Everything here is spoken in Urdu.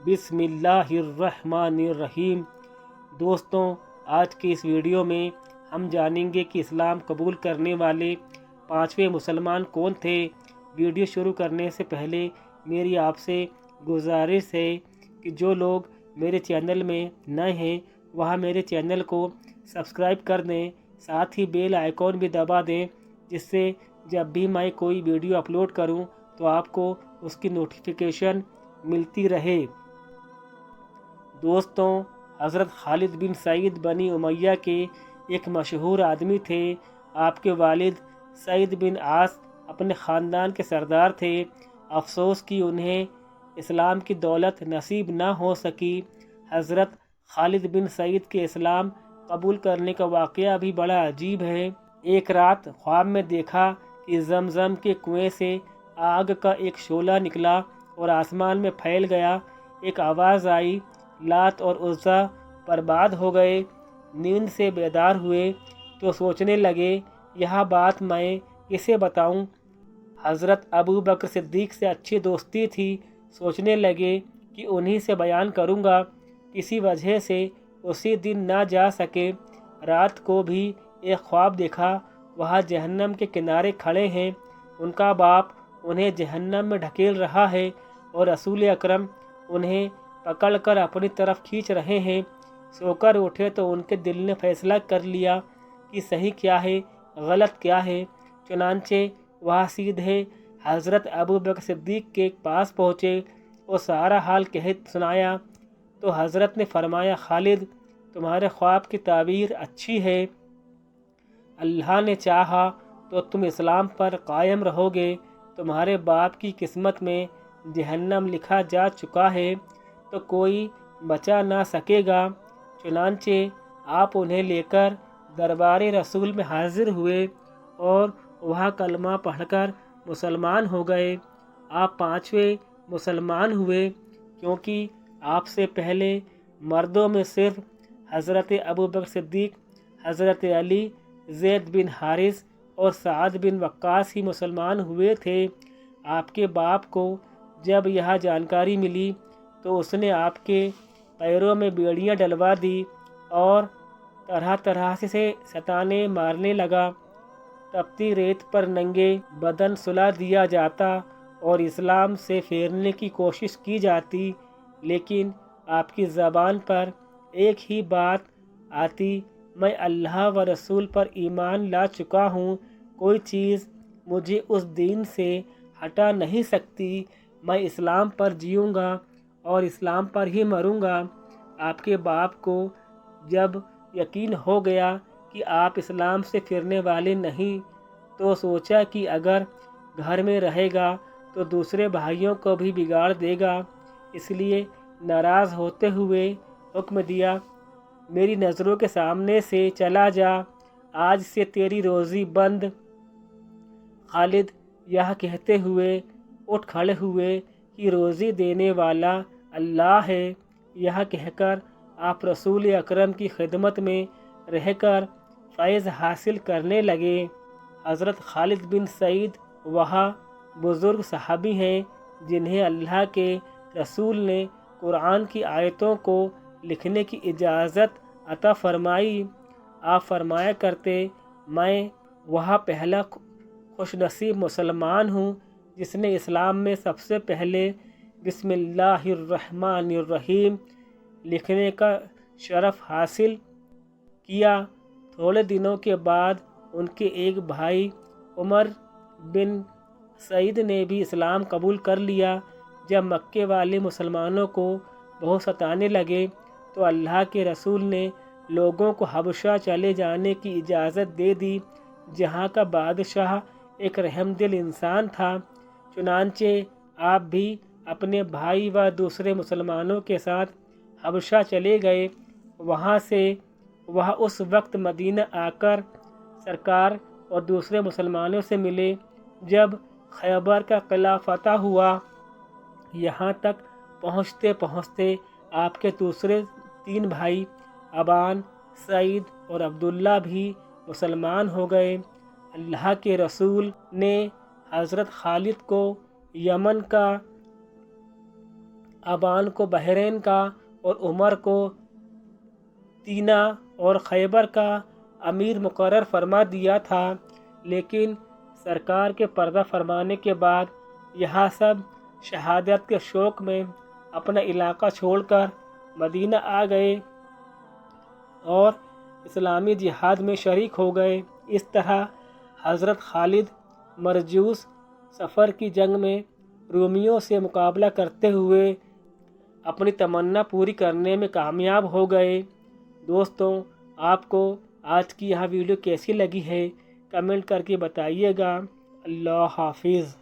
بسم اللہ الرحمن الرحیم۔ دوستوں، آج کی اس ویڈیو میں ہم جانیں گے کہ اسلام قبول کرنے والے 5ویں مسلمان کون تھے۔ ویڈیو شروع کرنے سے پہلے میری آپ سے گزارش ہے کہ جو لوگ میرے چینل میں نئے ہیں وہ میرے چینل کو سبسکرائب کر دیں، ساتھ ہی بیل آئیکن بھی دبا دیں، جس سے جب بھی میں کوئی ویڈیو اپلوڈ کروں تو آپ کو اس کی نوٹیفیکیشن ملتی رہے۔ دوستوں، حضرت خالد بن سعید بنی امیہ کے ایک مشہور آدمی تھے۔ آپ کے والد سعید بن عاص اپنے خاندان کے سردار تھے۔ افسوس کہ انہیں اسلام کی دولت نصیب نہ ہو سکی۔ حضرت خالد بن سعید کے اسلام قبول کرنے کا واقعہ بھی بڑا عجیب ہے۔ ایک رات خواب میں دیکھا کہ زمزم کے کنویں سے آگ کا ایک شعلہ نکلا اور آسمان میں پھیل گیا۔ ایک آواز آئی، لات اور عزیٰ برباد ہو گئے۔ نیند سے بیدار ہوئے تو سوچنے لگے یہ بات میں کسے بتاؤں۔ حضرت ابو بکر صدیق سے اچھی دوستی تھی، سوچنے لگے کہ انہی سے بیان کروں گا۔ کسی وجہ سے اسی دن نہ جا سکے۔ رات کو بھی ایک خواب دیکھا، وہاں جہنم کے کنارے کھڑے ہیں، ان کا باپ انہیں جہنم میں ڈھکیل رہا ہے اور رسول اکرم انہیں پکڑ کر اپنی طرف کھینچ رہے ہیں۔ سو کر اٹھے تو ان کے دل نے فیصلہ کر لیا کہ صحیح کیا ہے غلط کیا ہے۔ چنانچہ وہاں سیدھے حضرت ابو بکر صدیق کے پاس پہنچے اور سارا حال کہہ سنایا تو حضرت نے فرمایا، خالد، تمہارے خواب کی تعبیر اچھی ہے، اللہ نے چاہا تو تم اسلام پر قائم رہو گے۔ تمہارے باپ کی قسمت میں جہنم لکھا جا چکا ہے تو کوئی بچا نہ سکے گا۔ چنانچہ آپ انہیں لے کر دربار رسول میں حاضر ہوئے اور وہاں کلمہ پڑھ کر مسلمان ہو گئے۔ آپ 5ویں مسلمان ہوئے، کیونکہ آپ سے پہلے مردوں میں صرف حضرت ابو بکر صدیق، حضرت علی، زید بن حارث اور سعد بن وقاص ہی مسلمان ہوئے تھے۔ آپ کے باپ کو جب یہ جانکاری ملی تو اس نے آپ کے پیروں میں بیڑیاں ڈلوا دی اور طرح طرح سے ستانے مارنے لگا۔ تپتی ریت پر ننگے بدن سلا دیا جاتا اور اسلام سے پھیرنے کی کوشش کی جاتی، لیکن آپ کی زبان پر ایک ہی بات آتی، میں اللہ و رسول پر ایمان لا چکا ہوں، کوئی چیز مجھے اس دین سے ہٹا نہیں سکتی، میں اسلام پر جیوں گا اور اسلام پر ہی مروں گا۔ آپ کے باپ کو جب یقین ہو گیا کہ آپ اسلام سے پھرنے والے نہیں تو سوچا کہ اگر گھر میں رہے گا تو دوسرے بھائیوں کو بھی بگاڑ دے گا، اس لیے ناراض ہوتے ہوئے حکم دیا، میری نظروں کے سامنے سے چلا جا، آج سے تیری روزی بند۔ خالد یہ کہتے ہوئے اٹھ کھڑے ہوئے کہ روزی دینے والا اللہ ہے۔ یہ کہہ کر آپ رسول اکرم کی خدمت میں رہ کر فیض حاصل کرنے لگے۔ حضرت خالد بن سعید وہ بزرگ صحابی ہیں جنہیں اللہ کے رسول نے قرآن کی آیتوں کو لکھنے کی اجازت عطا فرمائی۔ آپ فرمایا کرتے، میں وہ پہلا خوش نصیب مسلمان ہوں جس نے اسلام میں سب سے پہلے بسم اللہ الرحمن الرحیم لکھنے کا شرف حاصل کیا۔ تھوڑے دنوں کے بعد ان کے ایک بھائی عمر بن سعید نے بھی اسلام قبول کر لیا۔ جب مکے والے مسلمانوں کو بہت ستانے لگے تو اللہ کے رسول نے لوگوں کو حبشہ چلے جانے کی اجازت دے دی، جہاں کا بادشاہ ایک رحم دل انسان تھا۔ چنانچہ آپ بھی اپنے بھائی و دوسرے مسلمانوں کے ساتھ حبشہ چلے گئے۔ وہاں سے وہ اس وقت مدینہ آ کر سرکار اور دوسرے مسلمانوں سے ملے۔ جب خیبر کا قلعہ فتح ہوا، یہاں تک پہنچتے پہنچتے آپ کے دوسرے 3 بھائی ابان، سعید اور عبداللہ بھی مسلمان ہو گئے۔ اللہ کے رسول نے حضرت خالد کو یمن کا ابان کو بحرین کا اور عمر کو تینا اور خیبر کا امیر مقرر فرما دیا تھا، لیکن سرکار کے پردہ فرمانے کے بعد یہاں سب شہادت کے شوق میں اپنا علاقہ چھوڑ کر مدینہ آ گئے اور اسلامی جہاد میں شریک ہو گئے۔ اس طرح حضرت خالد مرجوس صفر کی جنگ میں رومیوں سے مقابلہ کرتے ہوئے اپنی تمنا پوری کرنے میں کامیاب ہو گئے۔ دوستوں، آپ کو آج کی یہ ویڈیو کیسی لگی ہے کمنٹ کر کے بتائیے گا۔ اللہ حافظ۔